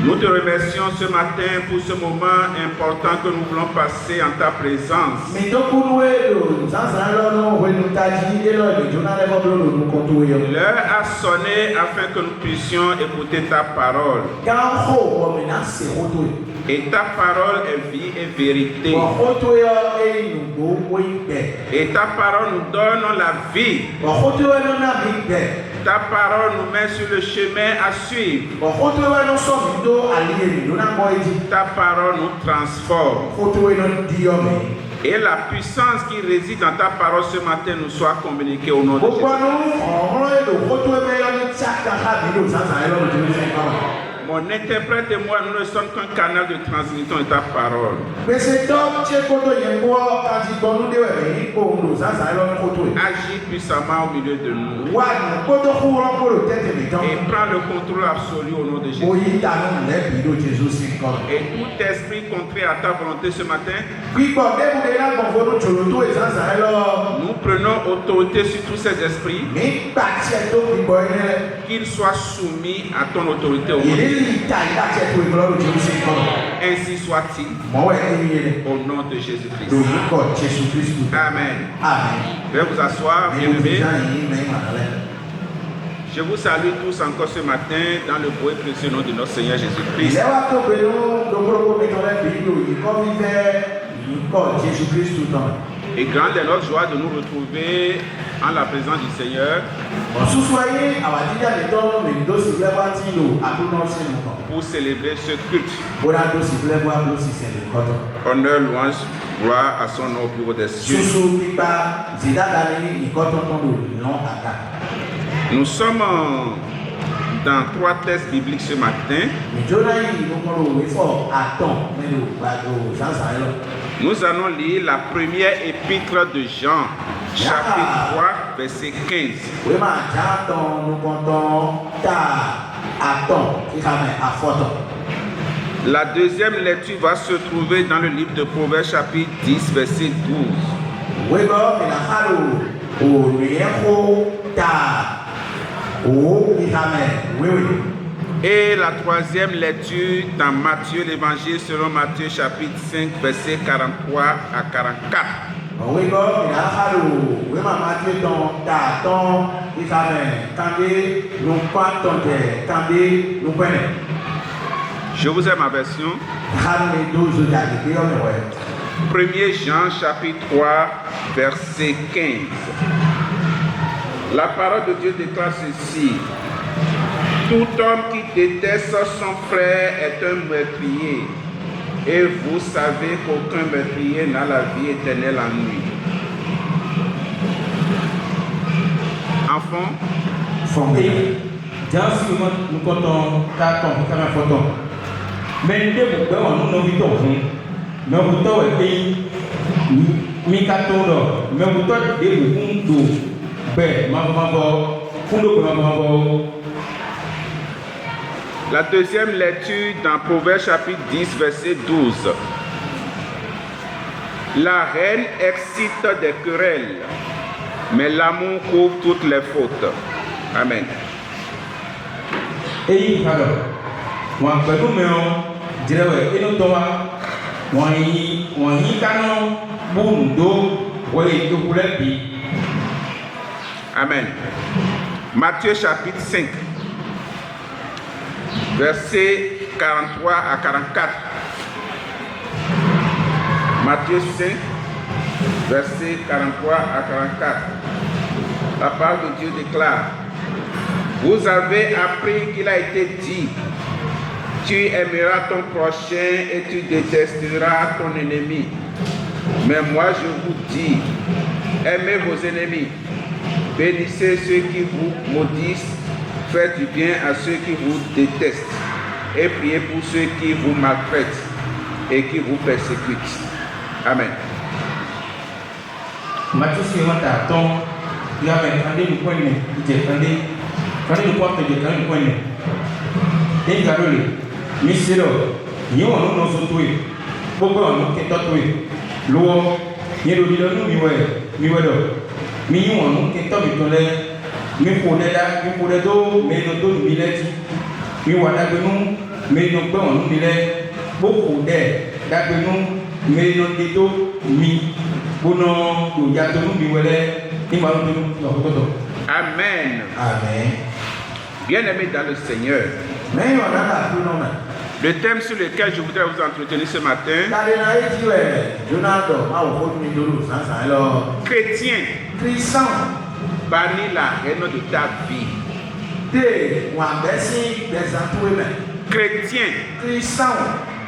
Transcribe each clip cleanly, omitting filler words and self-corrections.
Nous te remercions ce matin pour ce moment important que nous voulons passer en ta présence. L'heure a sonné afin que nous puissions écouter ta parole. Et ta parole est vie et vérité. Et ta parole nous donne la vie. Ta parole nous met sur le chemin à suivre. Ta parole nous transforme. Et la puissance qui réside dans ta parole ce matin nous soit communiquée au nom de Jésus. Mon interprète et moi, nous ne sommes qu'un canal de transmission de ta parole. Agis puissamment au milieu de nous. Et prends le contrôle absolu au nom de Jésus. Et tout esprit contraire à ta volonté ce matin, nous prenons autorité sur tous ces esprits, qu'ils soient soumis à ton autorité au nom de Jésus. Ainsi soit-il au nom de Jésus-Christ. Amen. Veuillez vous asseoir, bien-aimés. Je vous salue tous encore ce matin dans le beau et précieux nom de notre Seigneur Jésus-Christ. Et grande est notre joie de nous retrouver en la présence du Seigneur pour célébrer ce culte. Honneur, louange, gloire à son nom au plus haut des cieux. Nous sommes dans 3 textes bibliques ce matin. Nous allons lire la première épître de Jean, chapitre 3, verset 15. La deuxième lecture va se trouver dans le livre de Proverbes, chapitre 10, verset 12. Et la troisième lecture dans Matthieu, l'évangile selon Matthieu chapitre 5, verset 43 à 44. Je vous ai ma version. 1er Jean chapitre 3, verset 15. La parole de Dieu déclare ceci. Tout homme qui déteste son frère est un meurtrier. Et vous savez qu'aucun meurtrier n'a la vie éternelle en lui. Enfant. La deuxième lecture dans Proverbes chapitre 10, verset 12. La haine excite des querelles, mais l'amour couvre toutes les fautes. Amen. Amen. Matthieu chapitre 5. Versets 43 à 44. Matthieu 5, versets 43 à 44. La parole de Dieu déclare: vous avez appris qu'il a été dit, tu aimeras ton prochain et tu détesteras ton ennemi. Mais moi je vous dis, aimez vos ennemis, bénissez ceux qui vous maudissent, faites du bien à ceux qui vous détestent et priez pour ceux qui vous maltraitent et qui vous persécutent. Amen. Matthieu suivant à ton, il y a un des points, il y a un des points, il y a un misero, il y a un nom de beaucoup en ketotoué, l'eau, il y a le miwe, miwedo, miou en ketomitolet. mi ƒoɖe do mi no do mi lɛ dzi mi wɔ ɖagbe nu mi no gbe wɔnu mi lɛ kpokpo ɖe ɖagbe nu mi no de do mi bonɔ do ya do nu mi wɔ lɛ ni ma no do nu tɔtɔtɔ. Amen. Amen. Bien-aimés dans le Seigneur, Mais on a la plus non. le thème sur lequel je voudrais vous entretenir ce matin, chrétien, bannis la reine de ta vie. Chrétien,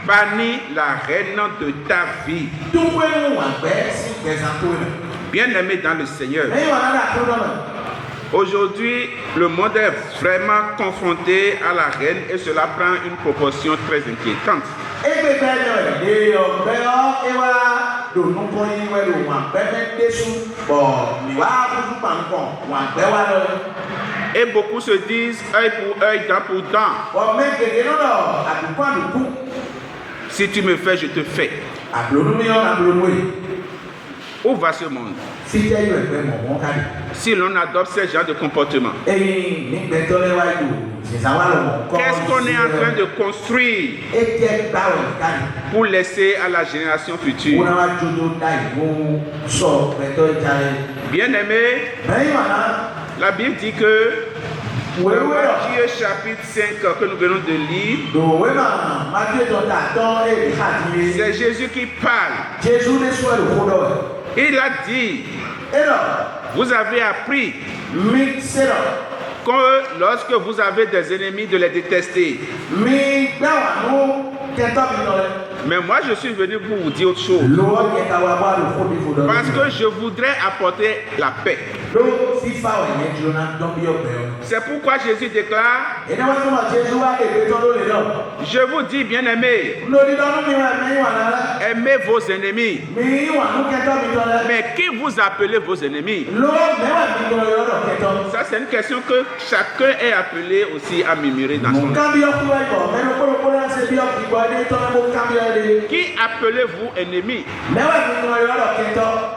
bannis la reine de ta vie. Bien-aimés dans le Seigneur, aujourd'hui, le monde est vraiment confronté à la reine et cela prend une proportion très inquiétante. Et beaucoup se disent œil pour œil, dent pour dent. Si tu me fais, je te fais. Où va ce monde si l'on adopte ce genre de comportement? Qu'est-ce qu'on est en train de construire pour laisser à la génération future? Bien-aimé, la Bible dit que dans Matthieu chapitre 5 que nous venons de lire, c'est Jésus qui parle. Il a dit, vous avez appris que lorsque vous avez des ennemis, de les détester. Mais moi, je suis venu pour vous dire autre chose. Parce que je voudrais apporter la paix. C'est pourquoi Jésus déclare, je vous dis, bien-aimés, aimez vos ennemis. Mais qui vous appelez vos ennemis? Ça, c'est une question que chacun est appelé aussi à murmurer dans son cœur. Qui appelez-vous ennemi?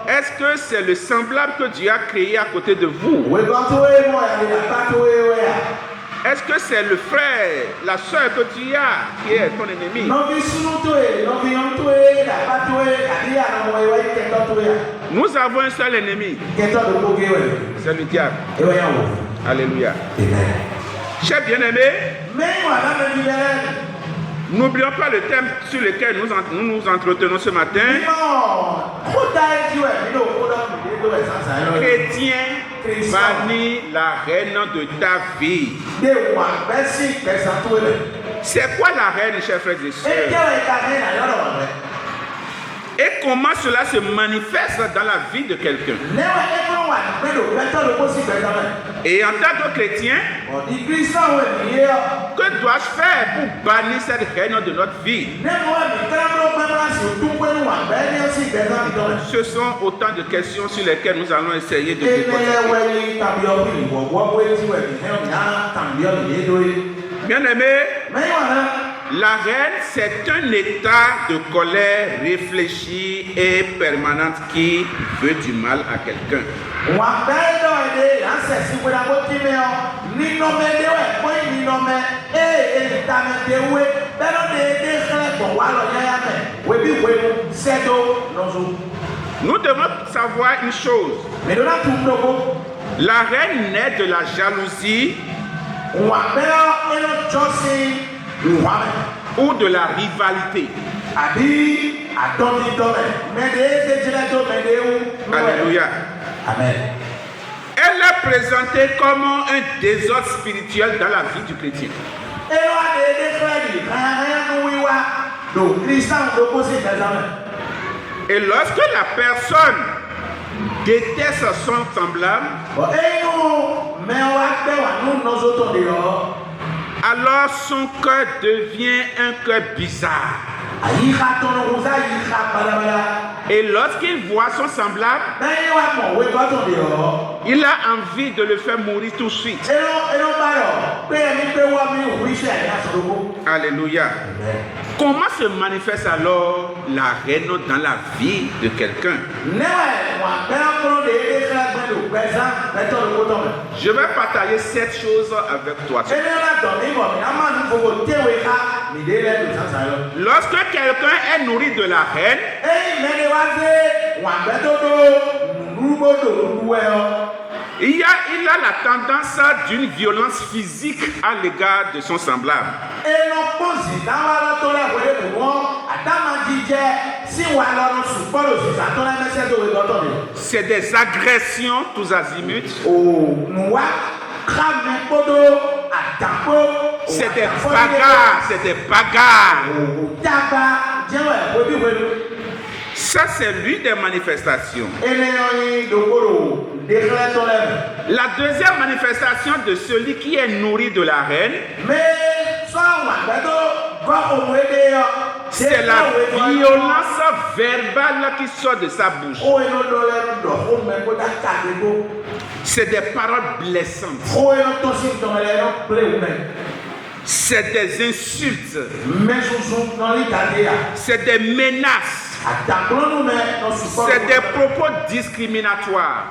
Est-ce que c'est le semblable que Dieu a créé à côté de vous? Est-ce que c'est le frère, la soeur que tu as qui est ton ennemi? Nous avons un seul ennemi. C'est le diable. Alléluia. Chers bien-aimés, n'oublions pas le thème sur lequel nous nous entretenons ce matin. Chrétien, bannis la reine de ta vie. C'est quoi la reine, chers frères et sœurs? Et comment cela se manifeste dans la vie de quelqu'un? Et en tant que chrétien, que dois-je faire pour bannir cette reine de notre vie? Ce sont autant de questions sur lesquelles nous allons essayer de décortiquer. Bien-aimés, la reine, c'est un état de colère réfléchi et permanente qui veut du mal à quelqu'un. Nous devons savoir une chose. La reine naît de la jalousie ou de la rivalité. Alléluia. Amen. Elle est présentée comme un désordre spirituel dans la vie du chrétien. Et lorsque la personne déteste son semblable, alors son cœur devient un cœur bizarre. Et lorsqu'il voit son semblable, il a envie de le faire mourir tout de suite. Alléluia. Comment se manifeste alors la reine dans la vie de quelqu'un? Je vais partager 7 choses avec toi. Lorsque quelqu'un est nourri de la haine, il a la tendance d'une violence physique à l'égard de son semblable. C'est des agressions tous azimuts. C'est des bagarres. Ça, c'est l'une des manifestations. La deuxième manifestation de celui qui est nourri de la haine, c'est la violence verbale qui sort de sa bouche. C'est des paroles blessantes. C'est des insultes. C'est des menaces. C'est des propos discriminatoires.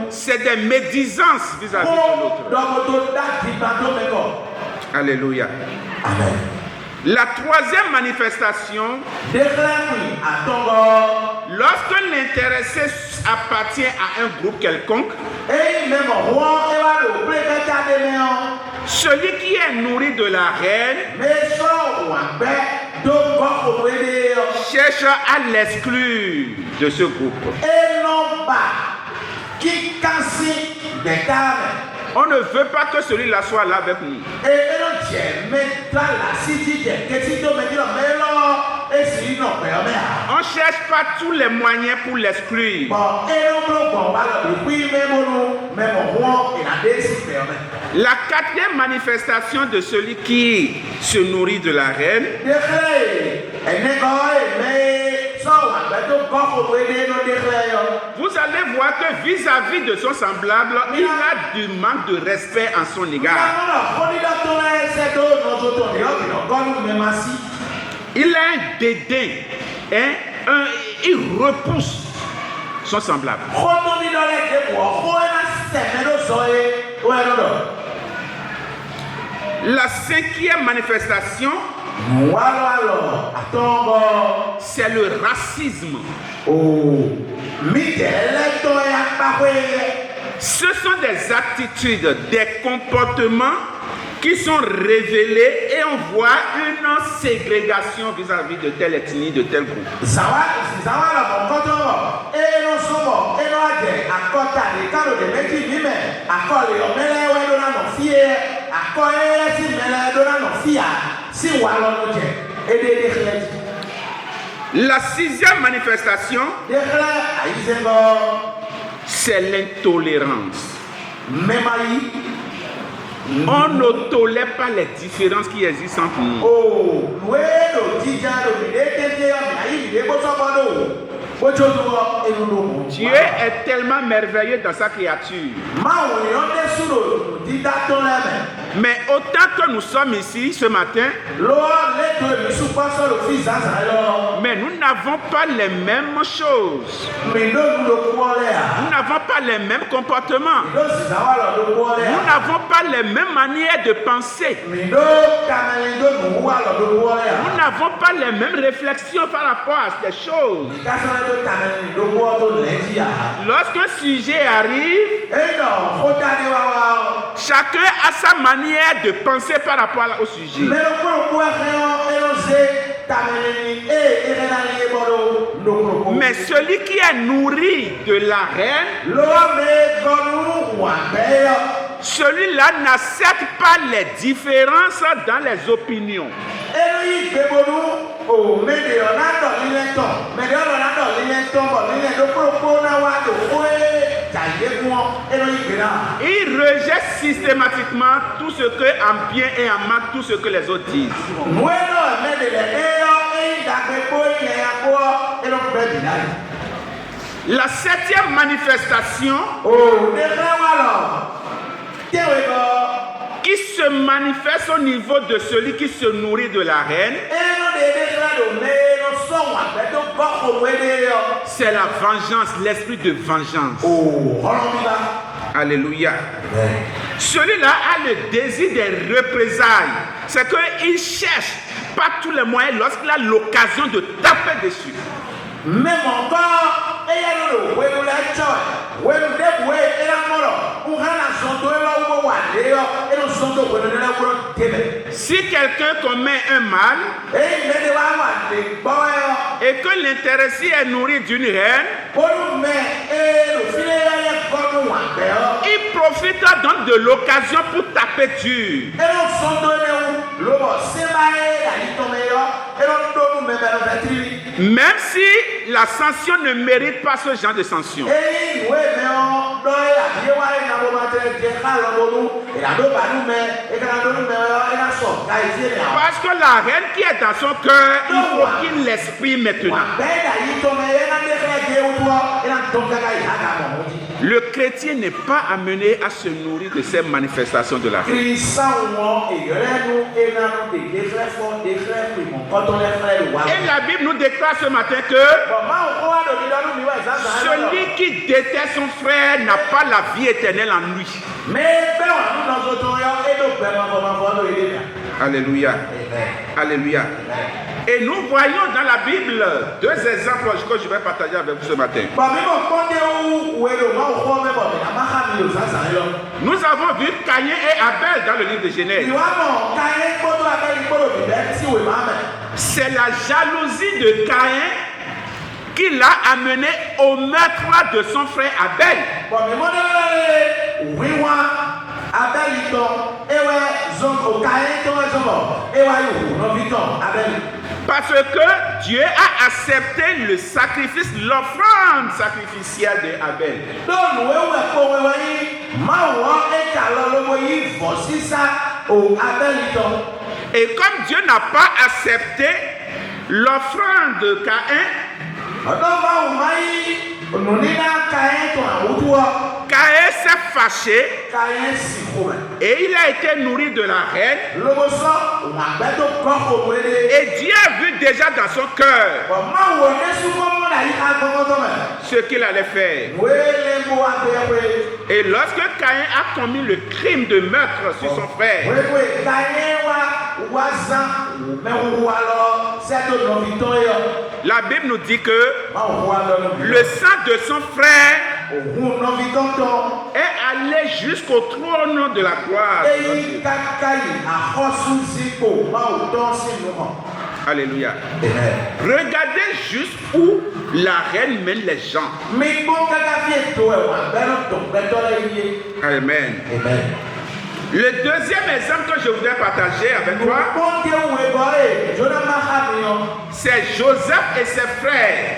C'est des médisances vis-à-vis de l'autre. Alléluia. Amen. La troisième manifestation, lorsque l'intéressé appartient à un groupe quelconque, celui qui est nourri de la haine cherche à l'exclure de ce groupe. On ne veut pas que celui-là soit là avec nous. On cherche pas tous les moyens pour l'exclure. La quatrième manifestation de celui qui se nourrit de la haine, vous allez voir que vis-à-vis de son semblable, il a du manque de respect en son égard. Il a un dédain, il repousse son semblable. La cinquième manifestation, c'est le racisme. Ce sont des attitudes, des comportements qui sont révélés et on voit une ségrégation vis-à-vis de telle ethnie, de tel groupe. La sixième manifestation, c'est l'intolérance. On ne tolère pas les différences qui existent entre nous. Dieu est tellement merveilleux dans sa créature. Mais autant que nous sommes ici ce matin, mais nous n'avons pas les mêmes choses. Nous n'avons pas les mêmes comportements. Nous n'avons pas les mêmes manières de penser. Nous n'avons pas les mêmes réflexions par rapport à ces choses. Lorsqu'un sujet arrive, chacun a sa manière de penser par rapport au sujet. Mais celui qui est nourri de la haine, celui-là n'accepte pas les différences dans les opinions. Il rejette systématiquement tout ce que en bien et en mal, tout ce que les autres disent. La septième manifestation qui se manifeste au niveau de celui qui se nourrit de la haine, C'est la vengeance, l'esprit de vengeance. Alléluia. Celui-là a le désir des représailles. C'est qu'il cherche par tous les moyens lorsqu'il a l'occasion de taper dessus. Même encore, il y a le si quelqu'un commet un mal et que l'intéressé est nourri d'une haine, il profitera donc de l'occasion pour taper dur. Même si la sanction ne mérite pas ce genre de sanction. Parce que la haine qui est dans son cœur, il faut qu'il l'exprime maintenant. Le chrétien n'est pas amené à se nourrir de ces manifestations de la haine. Et la Bible nous déclare ce matin que celui qui déteste son frère n'a pas la vie éternelle en lui. Alléluia. Alléluia. Et nous voyons dans la Bible deux exemples que je vais partager avec vous ce matin. Nous avons vu Caïn et Abel dans le livre de Genèse. C'est la jalousie de Caïn qui l'a amené au meurtre de son frère Abel. Parce que Dieu a accepté le sacrifice, l'offrande sacrificielle d'Abel. Et comme Dieu n'a pas accepté l'offrande de Caïn, Caïn s'est fâché et il a été nourri de la haine. Et Dieu a vu déjà dans son cœur ce qu'il allait faire. Et lorsque Caïn a commis le crime de meurtre sur son frère, la Bible nous dit que le sang de son frère est allé jusqu'au trône de la gloire. Alléluia. Regardez juste où la reine mène les gens. Amen. Le deuxième exemple que je voudrais partager avec toi, c'est Joseph et ses frères.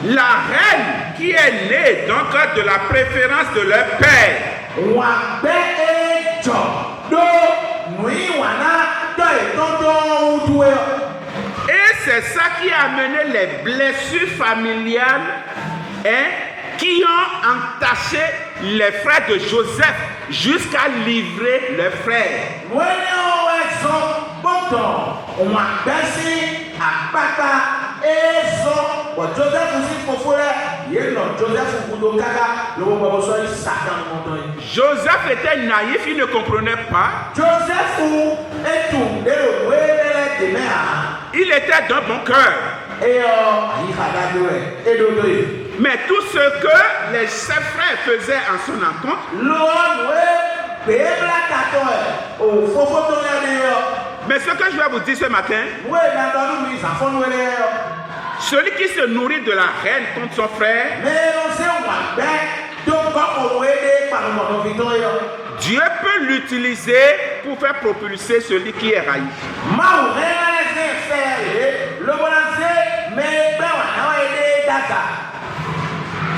La reine qui est née donc de la préférence de leur père. Et c'est ça qui a amené les blessures familiales qui ont entaché les frères de Joseph jusqu'à livrer leurs frères. Joseph était naïf, il ne comprenait pas. Il était d'un bon cœur. Mais tout ce que ses frères faisaient en son encontre, mais ce que je vais vous dire ce matin, celui qui se nourrit de la haine contre son frère, Dieu peut l'utiliser pour faire propulser celui qui est raillé.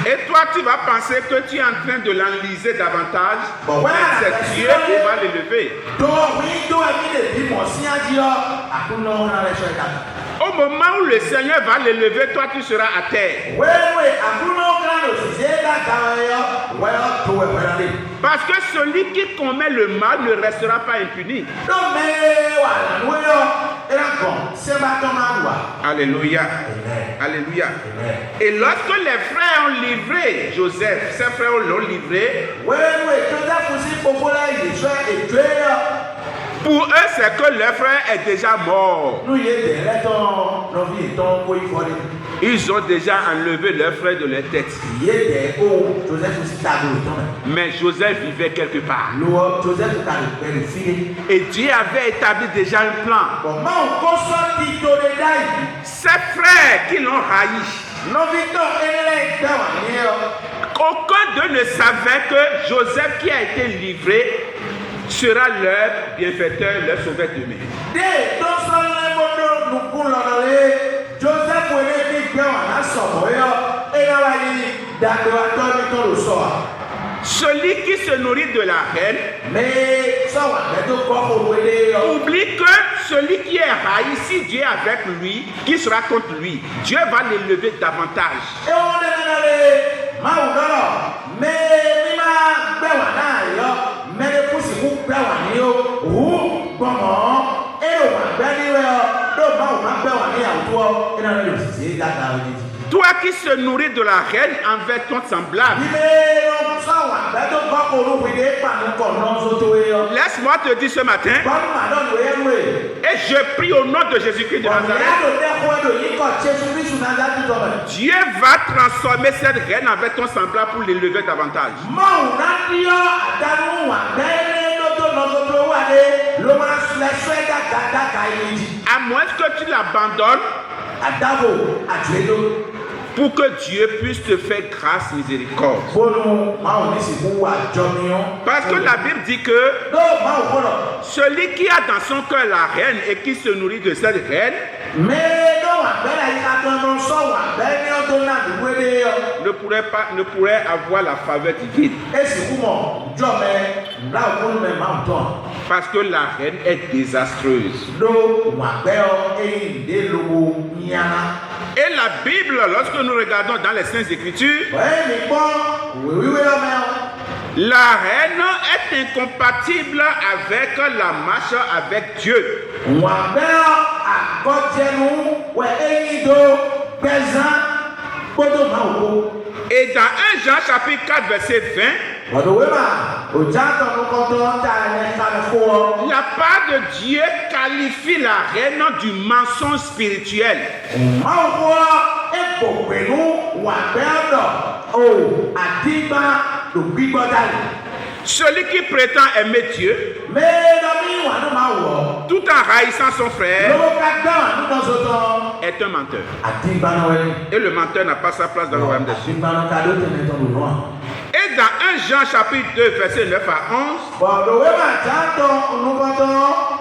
Et toi, tu vas penser que tu es en train de l'enliser davantage. Mais c'est Dieu qui va l'élever. Au moment où le Seigneur va l'élever, toi, tu seras à terre. Parce que celui qui commet le mal ne restera pas impuni. Alléluia. Amen. Alléluia. Amen. Et lorsque les frères ont livré Joseph, ses frères l'ont livré, Wẹ́wẹ́ Joseph sí gbogbo láyé sọ ètò ẹ̀yọ. pour eux, c'est que leur frère est déjà mort. Nu yé tẹ̀lé tán lọ́fi ìtàn kó ìfọ́lé. Ils ont déjà enlevé leur frère de leur tête. Yé tẹ̀ kó Joseph sí tàbí òtán rẹ̀. Mais Joseph vivait quelque part. Lọ́wọ́ Joseph kàlù pẹ̀lú fílé. Et Dieu avait établi déjà un plan. Bọ̀ máa ń kó sọ́ọ̀tì tó lè dá yìí. Ces frères qui l'ont haï, Lọ́fi tán ẹlẹ́rẹ́ ìgbẹ́wà ní ọ. aucun d'eux ne savait que Joseph qui a été livré sera leur bienfaiteur, leur sauveur demain. Dé tó sọ́lé mọ́tò nùkú lọ́dọ̀ lé Joseph wẹ̀lé ní ìgbẹ́wà náà sọ̀rọ̀ yọ. Ẹ̀yà wa yìí dàgbà tó ní tó lò sọ̀. Celui qui se nourrit de la reine Mais sọ̀wọ́ àgbẹ̀tò kọ́ òwúlé yọ. oublie que celui qui est haï, si Dieu est avec lui, qui sera contre lui, Dieu va l'élever davantage. Ewu nínú rẹ̀ máa wù lọ́rọ̀ mẹ́ mímá gbẹ̀wà náà yọ mẹ́rin kùsìkú gbẹ̀wà ní o wù gbọ̀mọ̀ èrò wà gbẹ́ni rẹ̀ ọ ló máa wù má gbẹ̀wà ní àwùjọ iná rẹ̀ lò sì dáadáa òjijì. Toi qui se nourris de la reine envers ton semblable, Ilé sọ̀wọ́ àgbẹ̀tò kọ́kọ́ olúwìdé pàmùkọ̀ náà sótó yọ. laisse-moi te dire ce matin, Bọ́lú màdọ́nù ẹ̀rù ẹ̀. et je prie au nom de Jésus-Christ de Nazareth, Ọ̀nìyàdò dẹ́kun ẹ̀dọ̀ yìí kọ̀ Jésù Kristu Nazareth dọ̀bẹ̀. Dieu va transformer cette reine avec ton semblable pour l'élever davantage. Mọ̀wù náà díọ̀ àdánù wà gbẹ́rẹ́ lọ́tọ̀ wà dé ló máa lẹ́sọ̀ ẹ̀dá gàdàgà yìí jì. À moins que tu l'abandonnes Àdàbò àtúndó. pour que Dieu puisse te faire grâce, miséricorde. Bọ́lú máa ò ní sìnkú wà jọmíọ́. Parce que la Bible dit que Ló máa ò gbọ́dọ̀. celui qui a dans son cœur la reine et qui se nourrit de cette reine Mẹ́ẹ̀ẹ́dọ́ wà gbẹ́rẹ́ yìí ká tán lọ sọ wà gbẹ́rẹ́ ọdún náà dùgbò dé yọ. ne pourrait avoir la faveur divine. Èsì kú mọ̀ jọ mẹ́ ńlá òkúrú mẹ́ máa ń tán. Parce que la reine est désastreuse. Ló wà gbẹ́ ọ eyín ìdè lówó yíyáná. Et la Bible, lorsque nous regardons dans les Saintes Écritures, Bẹ́ẹ̀ ni gbọ́ òwe wíwé ọmọ ẹ̀. la reine est incompatible avec la marche avec Dieu. Wà gbẹ́ ọ àgọ́jẹnu wẹ̀ eyín do gbẹ̀zán gbọ́dọ̀ máa wò. Et dans 1 Jean chapitre 4 verset 20, Ọ̀dọ̀ wíwà òjá tọ̀nù kọ́tọ́ tá a lè ka fún ọ. la part de Dieu qualifie la reine du mensonge spirituel. Máa wọ epo pẹ̀lú wà gbẹ́ ọ̀dọ̀ o àdìgbà ló gbígbọ́ dàlù. Celui qui prétend aimer Dieu, Mẹ́ẹ̀ẹ́dọ́mí wà ló máa wọ̀. tout en haïssant son frère, Lówó ká gbẹ́ wà ló tọ́ sọ́tọ́. est un menteur. Àdìgbà náà wẹ̀. Et le menteur n'a pas sa place dans le royaume des cieux. Àdìgbà náà ká ló tẹ̀lé tọ́ lò náà. Et dans 1 Jean chapitre 2 verset 9 à 11, Bọ̀dọ̀ wíwà já tọ́ olùkọ́tọ́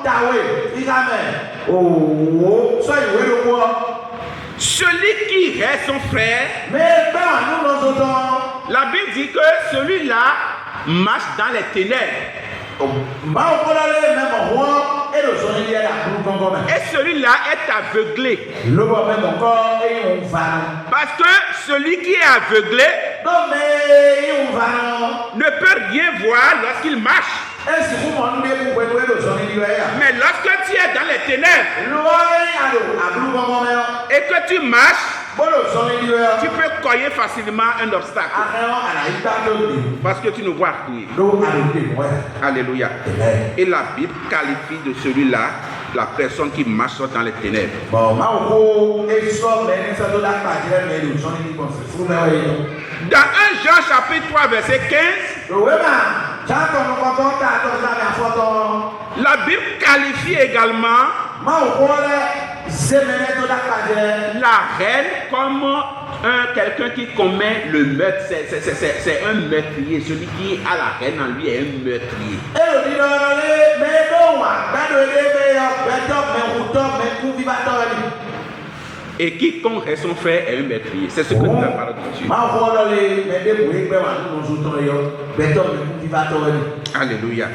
tàwé ìkàmẹ̀ òwò sọ ìwé ló wọ́. celui qui hait son frère, Mẹ́ẹ̀ẹ́gbẹ́ wà ló lọ sọ́tọ́. la Bible dit que celui-là marche dans les ténèbres. Mbáwo kọ́lá lé mẹ́mọ̀ wọ́n èlò sọ ní ẹ̀dá kúrú gángan mẹ́. Et celui-là est aveuglé. Lóbọ̀ mẹ́mọ̀ kọ́ eyín òun fa. Parce que celui qui est aveuglé Lọ́mẹ́ eyín òun fa. ne peut rien voir lorsqu'il marche. Èsì fún mọ̀ nílé kú pẹ̀lú èlò sọ ní ìlú ẹ̀yà. Mais lorsque tu es dans les ténèbres Lọ́wọ́ eyín àlò àbúrú gángan mẹ́. et que tu marches, Bọ́lọ̀ sọ ní ìlú ẹ̀yà. tu peux cogner facilement un obstacle. Akẹ́wọ̀n àlàyé gbá lóde. Parce que tu ne vois rien. Ló àlòdè mọ́ ẹ̀. Alléluia. Amen. Et la Bible qualifie de celui-là la personne qui marche dans les ténèbres. Bọ̀ máa kó èso mẹ́rin sọ́dọ̀ lápàdé mẹ́rin òsán ní ìbọ̀nsẹ̀ fún mẹ́wàá yìí. Dans 1 Jean chapitre 3 verset 15, Lòwe mà jákọ̀ ní kọ́kọ́ tá a tọ́ sábẹ́ àfọ́tọ́. la Bible qualifie également Máa kó lẹ́ zémẹ́rẹ́ tó lápàdé. la reine comme quelqu'un qui commet le meurtre. C'est un meurtrier. Celui qui a la reine en lui est un meurtrier. Èrò nínú ọ̀rọ̀ lé mẹ́ẹ̀ẹ́dọ́wà gbẹ́dọ̀ ilé mẹ́yọ gbẹ́dọ̀ mẹ́kútọ́ mẹ́kú bíbátọ́ ẹni. Et quiconque est son frère est un meurtrier. C'est ce que dit la parole de Dieu. Máa kó lọ lé mẹ́ẹ̀ẹ́dẹ́gbò ẹgbẹ́ wà nínú oṣù tó yọ gbẹ́dọ̀ mẹ́kú bíbátọ́ ẹni. Alléluia.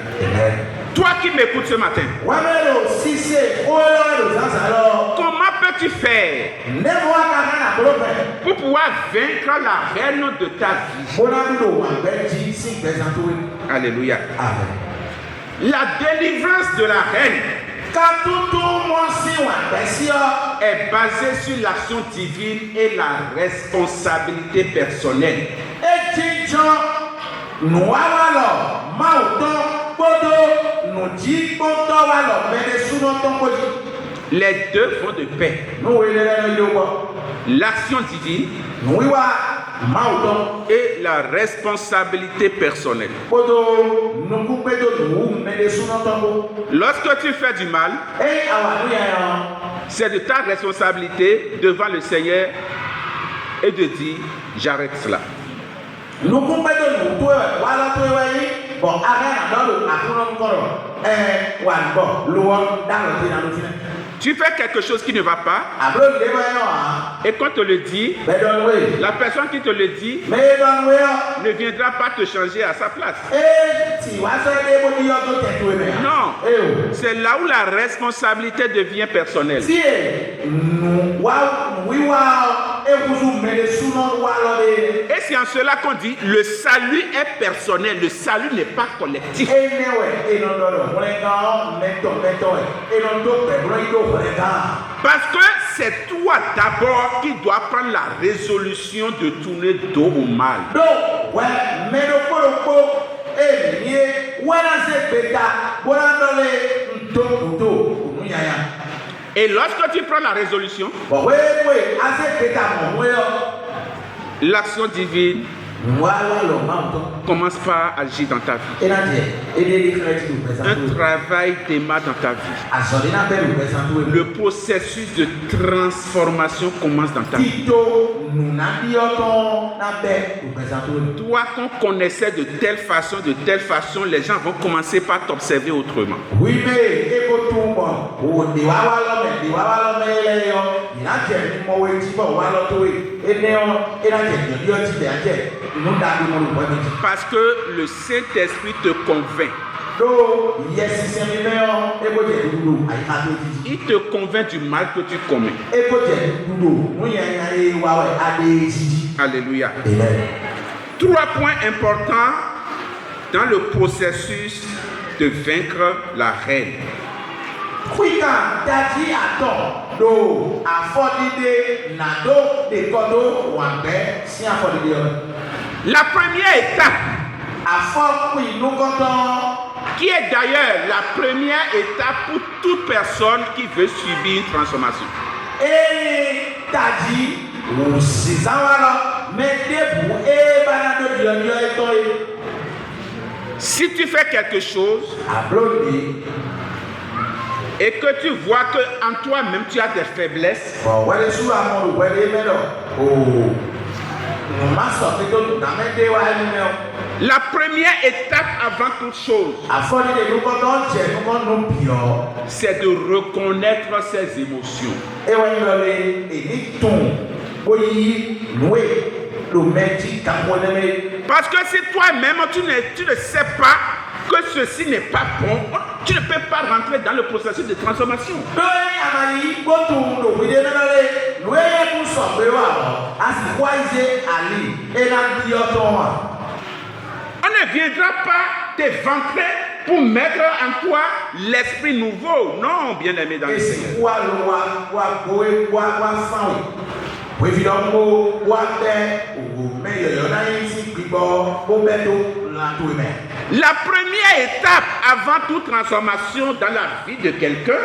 Toi qui m'écoutes ce matin, Wọ́n mẹ́rin ò ṣiṣẹ́ kóyọ̀ èrò sàṣà lọ. comment peux-tu faire Nẹ́ẹ̀mú wa ká kánà kúrò fẹ́. pour pouvoir vaincre la reine de ta vie? Bọ́lá nílò wà gbẹ́ jí sí ìgbẹ́sàn tó wé. Alléluia. Amen. La délivrance de la reine Ká tuntun mọ́ sí wà est basée sur l'action divine et la responsabilité personnelle. Les deux vont de pair. L'action divine et la responsabilité personnelle. Lorsque tu fais du mal, c'est de ta responsabilité devant le Seigneur et de dire j'arrête cela. Tu fais quelque chose qui ne va pas et quand on te le dit, la personne qui te le dit ne viendra pas te changer à sa place. Non, c'est là où la responsabilité devient personnelle. Et c'est en cela qu'on dit le salut est personnel, le salut n'est pas collectif. Parce que c'est toi d'abord qui dois prendre la résolution de tourner dos au mal. Et lorsque tu prends la résolution, l'action divine commence par agir dans ta vie. Un travail démarre dans ta vie. Le processus de transformation commence dans ta vie. Toi qu'on connaissait de telle façon, les gens vont commencer par t'observer autrement. Parce que le Saint-Esprit te convainc. Il te convainc du mal que tu commets. Alléluia. Trois points importants dans le processus de vaincre la haine. La première étape, qui est d'ailleurs la première étape pour toute personne qui veut subir une transformation. Si tu fais quelque chose et que tu vois qu'en toi-même tu as des faiblesses, la première étape avant toute chose, c'est de reconnaître ses émotions. Parce que si toi-même tu ne sais pas que ceci n'est pas bon, tu ne peux pas rentrer dans le processus de transformation. On ne viendra pas t'éventrer pour mettre en toi l'esprit nouveau. Non, bien-aimé dans le Seigneur. La première étape avant toute transformation dans la vie de quelqu'un,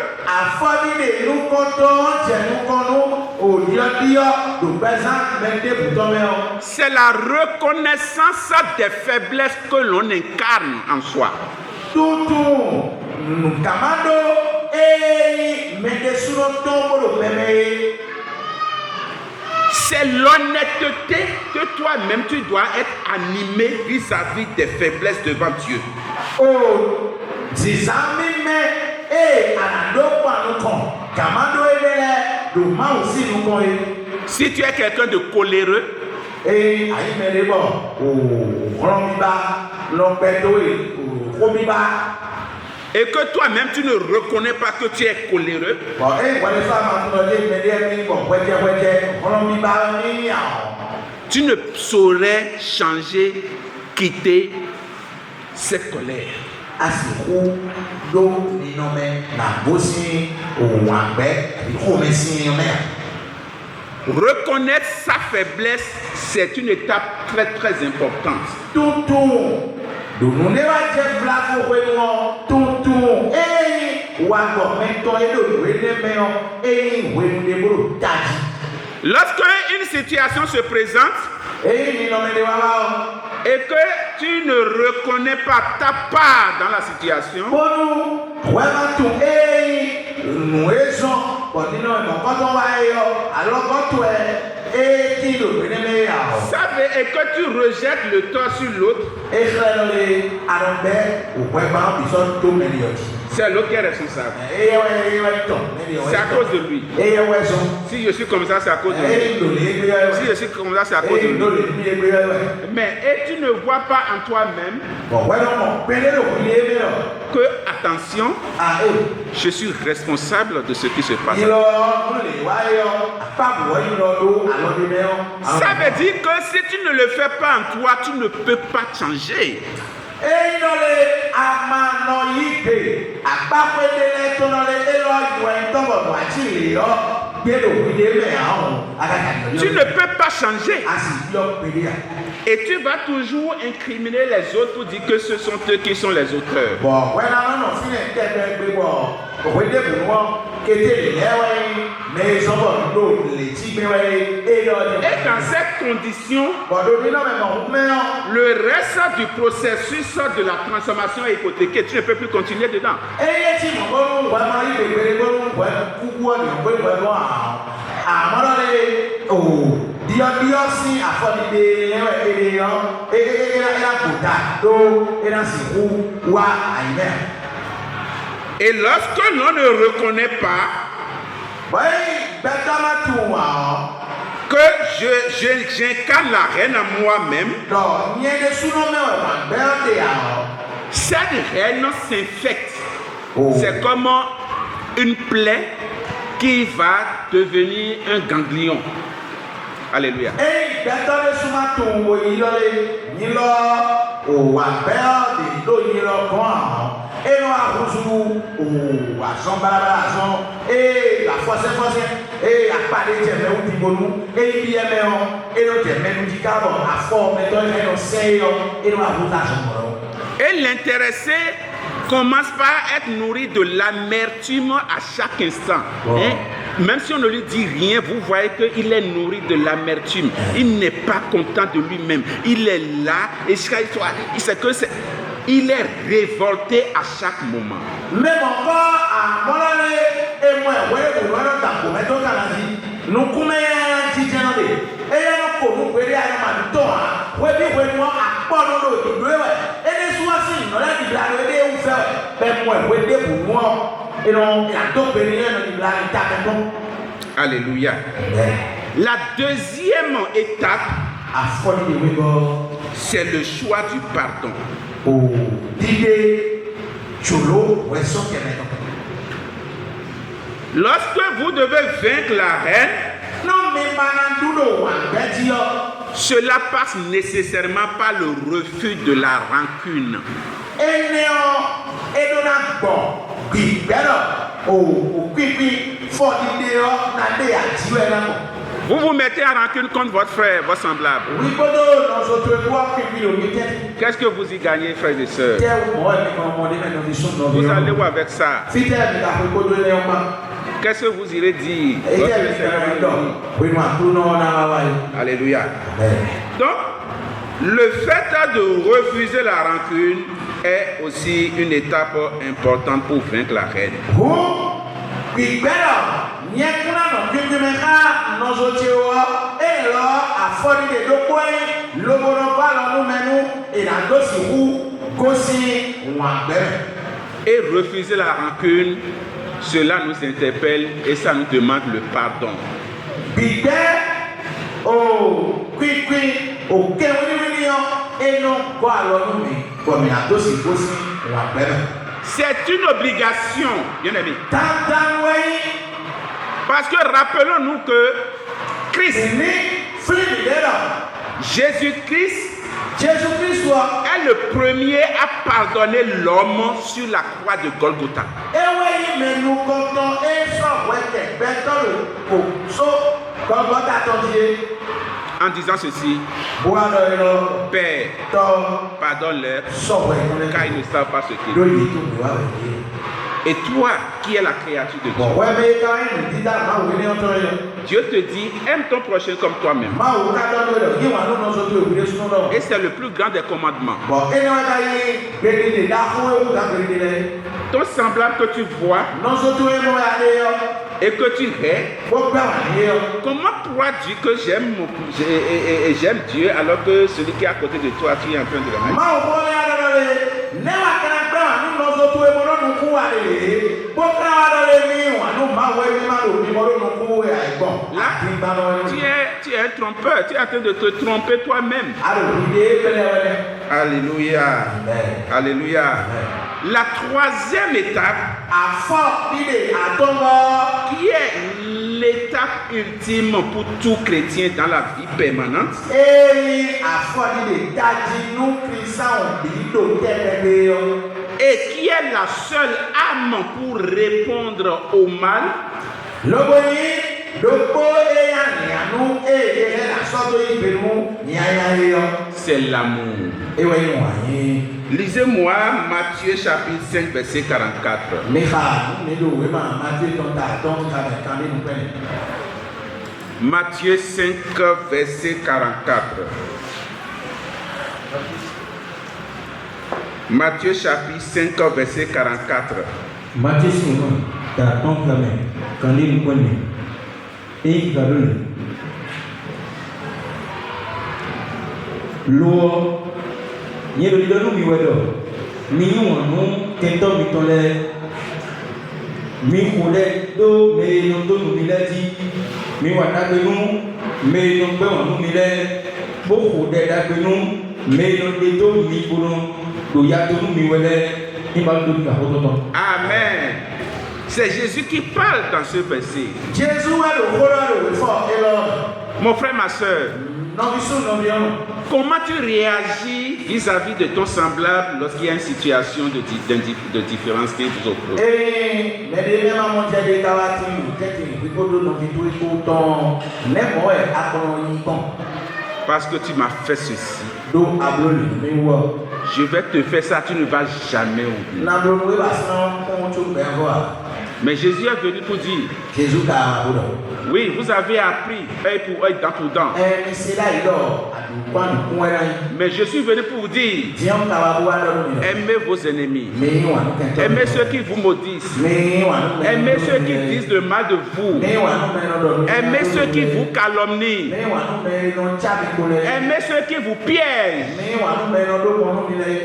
c'est la reconnaissance des faiblesses que l'on incarne en soi. C'est l'honnêteté que toi-même tu dois être animé vis-à-vis des faiblesses devant Dieu. Si tu es quelqu'un de coléreux, et que toi-même tu ne reconnais pas que tu es coléreux, tu ne saurais changer, quitter cette colère. asiku do ninome na bosi owagbe ikomesi yomea. Reconnaître sa faiblesse, c'est une étape très très importante. Tutu dunu ne wa je blafo wewo tutu wa gomento edo wele meo wenu de buru taji. Lorsque une situation se présente Ninome de wa et que tu ne reconnais pas ta part dans la situation, bonu wema tu nuezo bonino mo koto wa yo alo koto ti do beneme ya o. savez, et que tu rejettes le tort sur l'autre, c'est l'autre qui est responsable. C'est à cause de lui. Si je suis comme ça, c'est à cause de lui. Si je suis comme ça, c'est à cause de lui. Mais et tu ne vois pas en toi-même que, attention, je suis responsable de ce qui se passe. Ça veut dire que si tu ne le fais pas en toi, tu ne peux pas changer. Tu ne peux pas changer. Et tu vas toujours incriminer les autres pour dire que ce sont eux qui sont les auteurs. Et dans cette condition, le reste du processus de la transformation est hypothéqué. Tu ne peux plus continuer dedans. Et lorsque l'on ne reconnaît pas que j'incarne la reine en moi-même, cette reine s'infecte. C'est comme une plaie qui va devenir un ganglion. Alléluia. Et l'intéressé commence par être nourri de l'amertume à chaque instant. Même si on ne lui dit rien, vous voyez qu'il est nourri de l'amertume. Il n'est pas content de lui-même. Il est là et il est révolté à chaque moment. Même encore, Alléluia. La deuxième étape, c'est le choix du pardon. Lorsque vous devez vaincre la reine, cela passe nécessairement par le refus de la rancune. Vous vous mettez en rancune contre votre frère, votre semblable. Qu'est-ce que vous y gagnez, frères et sœurs? Vous allez où avec ça? Qu'est-ce que vous irez dire? Alléluia. Donc, le fait de refuser la rancune est aussi une étape importante pour vaincre la reine. Et refuser la rancune, cela nous interpelle et ça nous demande le pardon. C'est une obligation, bien aimé. Parce que rappelons-nous que Christ, Jésus-Christ, Jésù Kristo est le premier à pardonner l'homme sur la croix de Golgotha. ewe yi menu kɔtɔ esɔwɔ ɛgbɛtɔ le ko so Golgotha tɔdie En disant ceci, buadɔ yi lɔ Père, tɔ pardonne-leur sɔwɔ ɛgbɛtɔ car ils ne savent pas ce qu'ils do font. yi to bi wa wɛ yi. Et toi, qui es la créature de Dieu, Wẹ́bẹ̀ ká ẹnu dídá máa wí ní ọ̀tọ̀ yẹn. Dieu te dit, aime ton prochain comme toi-même. Máa wò ká dọ́dọ̀ rẹ̀ yí wà nínú ọ̀sọ̀ tó ìwúrí sínú náà. Et c'est le plus grand des commandements. Bọ̀ ẹni wá ká yí gbèdéde dá fún ewu ká gbèdéde rẹ̀. Ton semblable que tu vois Nọ́sọ̀ tó yẹ mọ́ ya lé yọ. et que tu hais, Wọ́n gbà wà ní yọ. comment pourras dire que j'aime Dieu alors que celui qui est à côté de toi, tu es en train de le haïr? Máa wò kọ́ ní adọ́dọ̀ rẹ̀. Nẹ́wà kẹ́nà gbà wà nínú ọ̀sọ̀ tó yẹ mọ́ lọ́dún kú wà lè. Bó ká wà lọ́dọ̀ ní wà ní máa wọ ẹbí máa lò ní mọ́ lọ́dún kú wẹ̀ àìgbọ̀n. Là, tu es un trompeur, tu es en train de te tromper toi-même. Alléluia. Alléluia. La troisième étape, qui est l'étape ultime pour tout chrétien dans la vie permanente, et qui est la seule âme pour répondre au mal, c'est l'amour. Lisez-moi Matthieu chapitre 5 verset 44. Matthieu 5 verset 44. Matthieu chapitre 5 verset 44. Matthieu 5 44 quand il connaît et il va donner l'eau ni le leader nous miwedo mi wonu kento mi tole mi kole do me no to mi lati mi wa da pe nu me no pe wonu mi le bo ko de da pe nu me no de to mi bono do ya to mi wele ni ba do ka hoto. Amen. C'est Jésus qui parle dans ce verset. Mon frère, ma soeur, comment tu réagis vis-à-vis de ton semblable lorsqu'il y a une situation de différence qui vous oppose? Parce que tu m'as fait ceci. Je vais te faire ça, tu ne vas jamais oublier. Mais Jésus est venu pour dire, oui, vous avez appris œil pour œil, dent pour dent. Mais je suis venu pour vous dire, aimez vos ennemis, aimez ceux qui vous maudissent, aimez ceux qui disent le mal de vous, aimez ceux qui vous calomnient, aimez ceux qui vous piègent.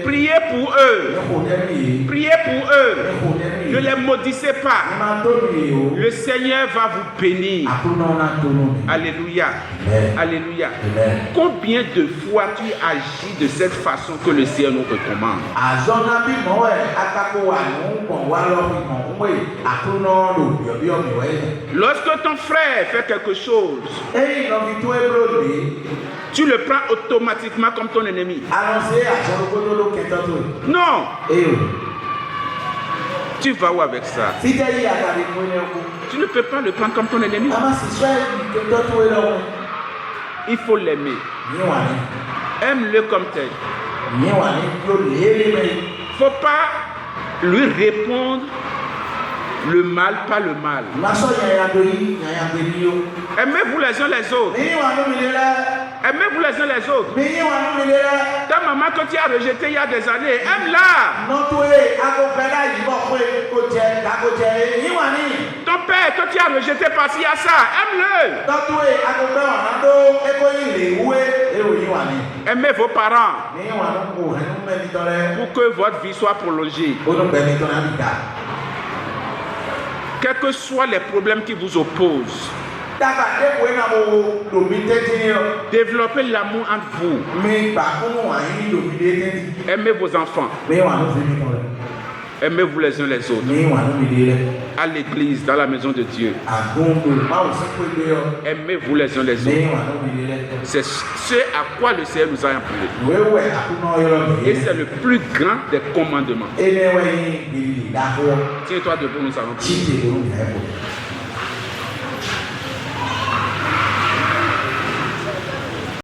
Priez pour eux, priez pour eux, ne les maudissez pas. Le Seigneur va vous bénir. Alléluia. Alléluia. Combien de fois tu agis de cette façon que le Seigneur nous recommande? Lorsque ton frère fait quelque chose, tu le prends automatiquement comme ton ennemi. Non. Tu vas où avec ça? Tu ne peux pas le prendre comme ton ennemi. Il faut l'aimer. Aime-le comme tel. Il ne faut pas lui répondre le mal, pas le mal. Aimez-vous les uns les autres. Aimez-vous les uns les autres. Ta maman que tu as rejetée il y a des années, aime-la. Ton père que tu as rejeté parce qu'il y a ça, aime-le. Aimez vos parents pour que votre vie soit prolongée. Quels que soient les problèmes qui vous opposent, développez l'amour entre vous. Aimez vos enfants. Aimez-vous les uns les autres. ní ìwà ló mi lé lẹ. À l'église, dans la maison de Dieu. àgùnbò báwo sí pé gbé ọ. Aimez-vous les uns les ní autres. ìwà ló mi lé lẹ. C'est ce à quoi le Seigneur nous a appelés. wéwẹ̀ àkúná yọrọ Et bìí. c'est le plus grand des commandements. ẹnẹwẹ̀ yín gbìyànjú dáhùn. Tiens-toi debout, nous allons prier. títí ìlú ní ẹ̀kọ́.